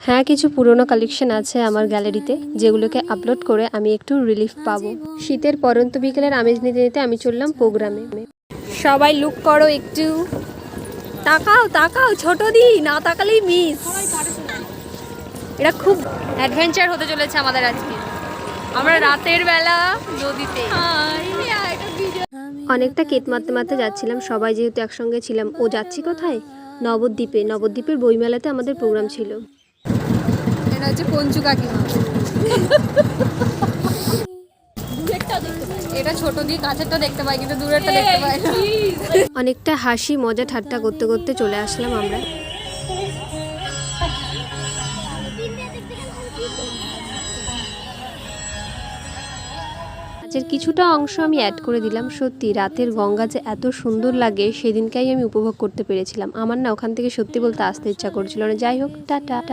হ্যাঁ, কিছু পুরনো কালেকশন আছে আমার গ্যালারিতে, যেগুলোকে আপলোড করে আমি একটু রিলিফ পাবো। শীতের পরন্ত বিকেলের আমেজ নিতে নিতে আমি চললাম প্রোগ্রামে। সবাই লুক করো একটু, তাকাও তাকাও, ছোট দি না তাকালেই মিস। এটা খুব অ্যাডভেঞ্চার হতে চলেছে আমাদের আজকে। আমরা রাতের বেলা নদীতে অনেকটা কেট মারতে মারতে যাচ্ছিলাম, সবাই যেহেতু একসঙ্গে ছিলাম। ও যাচ্ছি কোথায়? নবদ্বীপে। নবদ্বীপের বইমেলাতে আমাদের প্রোগ্রাম ছিল। এটা হচ্ছে পঞ্চু কাকিমা। এটা ছোট দিয়ে কাছেরটা দেখতে পাই, কিন্তু দূরেরটা দেখতে পাই না। অনেকটা হাসি মজা ঠাট্টা করতে করতে চলে আসলাম আমরা। নাচের কিছুটা অংশ আমি অ্যাড করে দিলাম। সত্যি রাতের গঙ্গা যে এত সুন্দর লাগে সেদিনটাই আমি উপভোগ করতে পেরেছিলাম। আমার না ওখান থেকে সত্যি বলতে আসতে ইচ্ছা করছিল না। যাই হোক, টাটা।